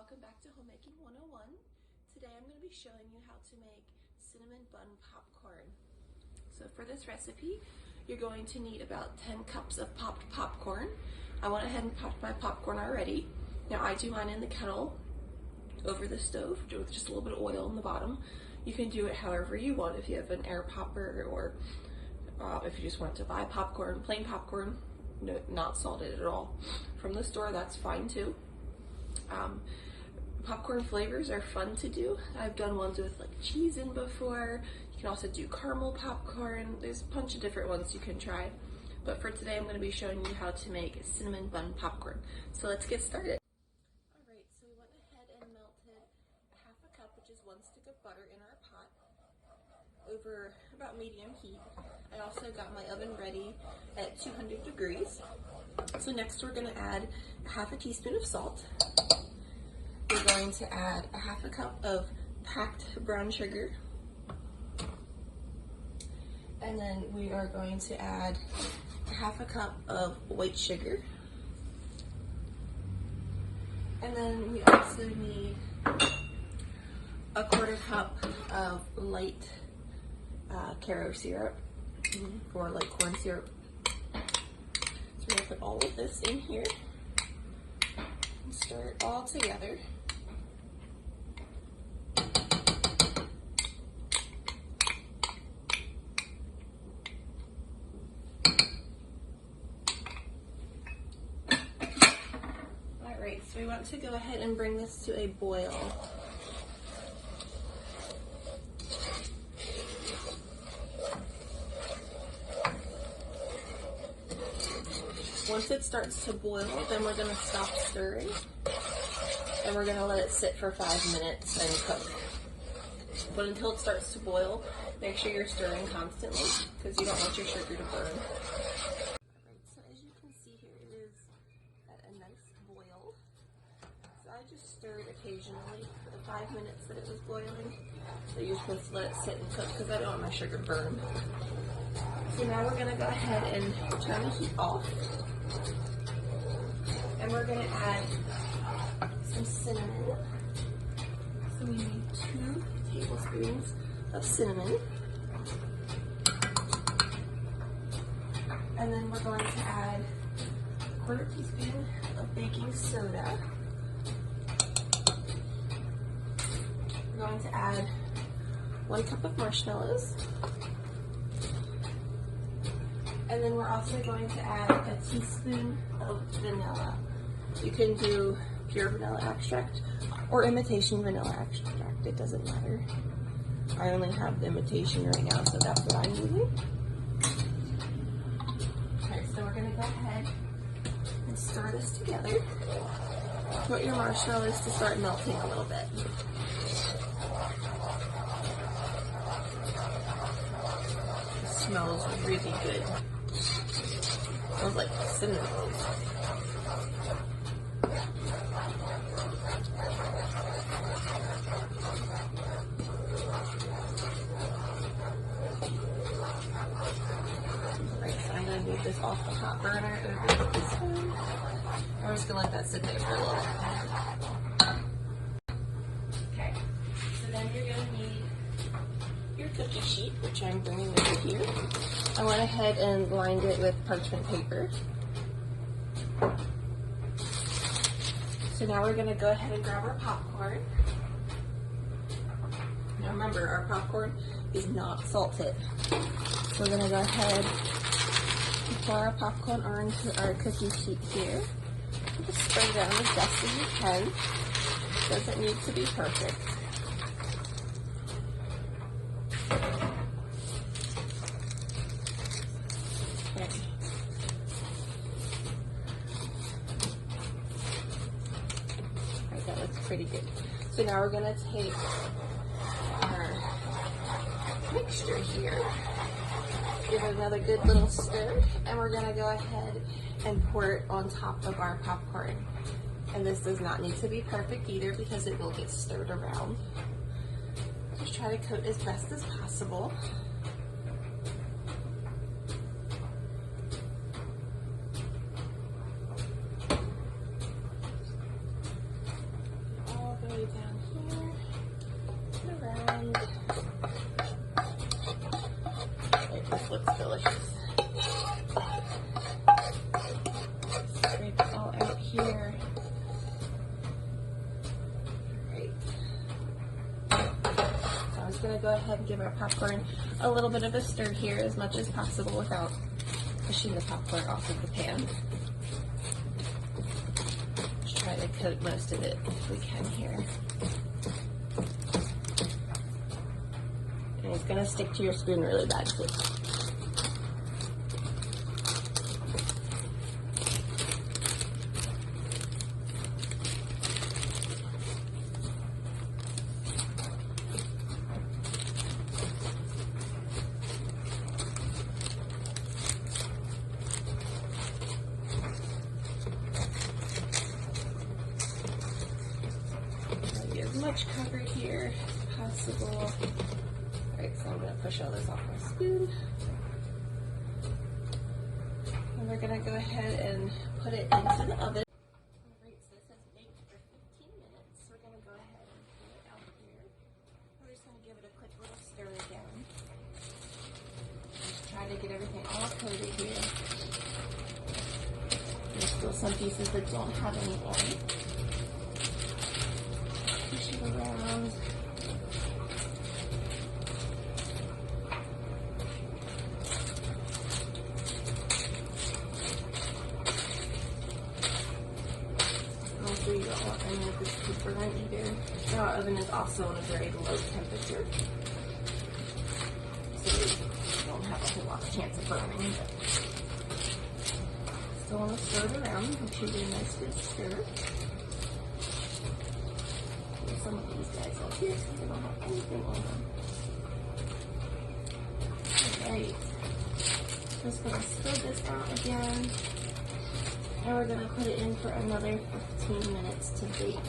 welcome back to Homemaking 101. Today I'm going to be showing you how to make cinnamon bun popcorn. So for this recipe, you're going to need about 10 cups of popped popcorn. I went ahead and popped my popcorn already. Now I do mine in the kettle over the stove with just a little bit of oil in the bottom. You can do it however you want. If you have an air popper or if you just want to buy popcorn, plain popcorn, no, not salted at all, from the store, that's fine too. Popcorn flavors are fun to do. I've done ones with like cheese in before. You can also do caramel popcorn. There's a bunch of different ones you can try. But for today, I'm going to be showing you how to make cinnamon bun popcorn. So let's get started. Alright, so we went ahead and melted a half a cup, which is 1 stick of butter in our pot, over about medium heat. I also got my oven ready at 200 degrees. So next we're going to add a half a teaspoon of salt. We're going to add a half a cup of packed brown sugar. And then we are going to add a half a cup of white sugar. And then we also need a 1/4 cup of light Caro syrup, or light corn syrup. So we're going to put all of this in here and stir it all together. Alright, so we want to go ahead and bring this to a boil. Once it starts to boil, then we're going to stop stirring, and we're going to let it sit for 5 minutes and cook. But until it starts to boil, make sure you're stirring constantly, because you don't want your sugar to burn. Alright, so as you can see here, it is at a nice boil. So I just stirred occasionally for the 5 minutes that it was boiling. So you're supposed to let it sit and cook, because I don't want my sugar to burn. So now we're going to go ahead and turn the heat off. And we're going to add some cinnamon. So we need 2 tablespoons of cinnamon. And then we're going to add a 1/4 teaspoon of baking soda. We're going to add 1 cup of marshmallows. And then we're also going to add a teaspoon of vanilla. You can do pure vanilla extract or imitation vanilla extract, it doesn't matter. I only have the imitation right now, so that's what I'm using. Okay, so we're going to go ahead and stir this together. Want your marshmallows to start melting a little bit. It smells really good. It smells like cinnamon rolls. Alright, so I'm going to move this off the hot burner over to this one. I'm just going to let that sit there for a little bit. Okay, so then you're going to need your cookie sheet, which I'm bringing over here. I went ahead and lined it with parchment paper. So now we're going to go ahead and grab our popcorn. Now remember, our popcorn is not salted. So we're going to go ahead and pour our popcorn onto our cookie sheet here. Just spread it out as best as you can. Doesn't need to be perfect. Okay. Alright, that looks pretty good. So now we're going to take our mixture here, give it another good little stir, and we're going to go ahead and pour it on top of our popcorn. And this does not need to be perfect either, because it will get stirred around. Just try to coat as best as possible. way down here and around. Right, this looks delicious. Scrape it all out here. Great. So I was going to go ahead and give our popcorn a little bit of a stir here as much as possible without pushing the popcorn off of the pan. Just try to coat most of it if we can here. And it's going to stick to your spoon really bad too. As much cover here as possible. Alright, so I'm going to push all this off my spoon. And we're going to go ahead and put it into the oven. Alright, so this has baked for 15 minutes. We're going to go ahead and pull it out here. We're just going to give it a quick little stir again. Just try to get everything all coated here. There's still some pieces that don't have any oil. Push it around. Also, you don't want any of this to burn either. Our oven is also on a very low temperature, so you don't have a whole lot of chance of burning. Still want to stir it around. Make sure you get a nice good stir. Some of these guys up here so they don't have anything on them. Alright, just going to spread this out again, and we're going to put it in for another 15 minutes to bake. Alright,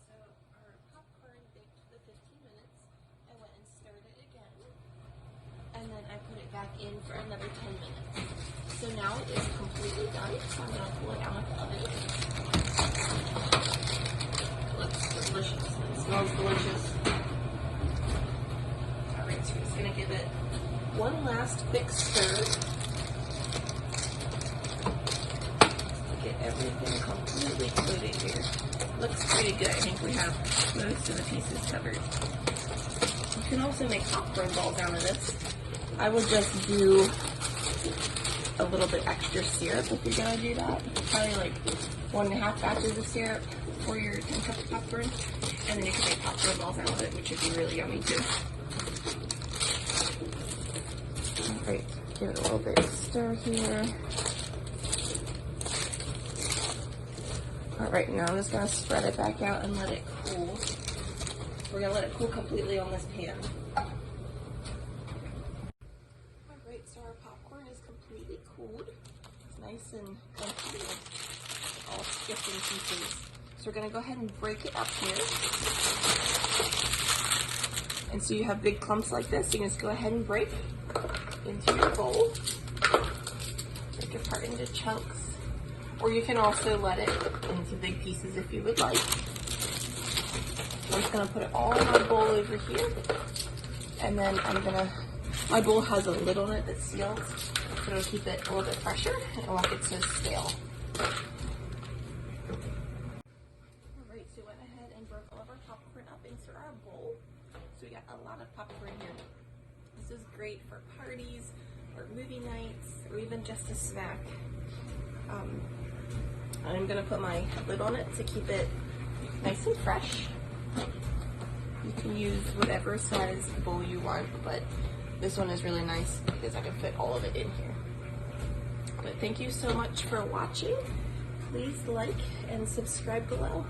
so our popcorn baked for 15 minutes. I went and stirred it again, and then I put it back in for another 10 minutes. So now it is completely done, so I'm going to pull it out of the oven. It looks delicious. It smells delicious. Alright, so we're just going to give it one last quick stir to get everything completely coated here. Looks pretty good. I think we have most of the pieces covered. You can also make popcorn balls out of this. I would just do a little bit extra syrup if you're gonna do that. Probably like 1.5 batches of syrup for your 10 cups of popcorn, and then you can make popcorn balls out of it, which would be really yummy too. Alright, give it a little bit of stir here. Alright, now I'm just gonna spread it back out and let it cool. We're gonna let it cool completely on this pan. So our popcorn is completely cooled. It's nice and crunchy and all stiff in pieces. So we're going to go ahead and break it up here. And so you have big clumps like this. You can just go ahead and break into your bowl. Break it apart into chunks. Or you can also let it into big pieces if you would like. I'm just going to put it all in my bowl over here. And then my bowl has a lid on it that's sealed, so it'll keep it a little bit fresher and it won't get so stale. Alright, so we went ahead and broke all of our popcorn up into our bowl. So we got a lot of popcorn here. This is great for parties or movie nights or even just a snack. I'm going to put my lid on it to keep it nice and fresh. You can use whatever size bowl you want, but this one is really nice because I can fit all of it in here. But thank you so much for watching. Please like and subscribe below.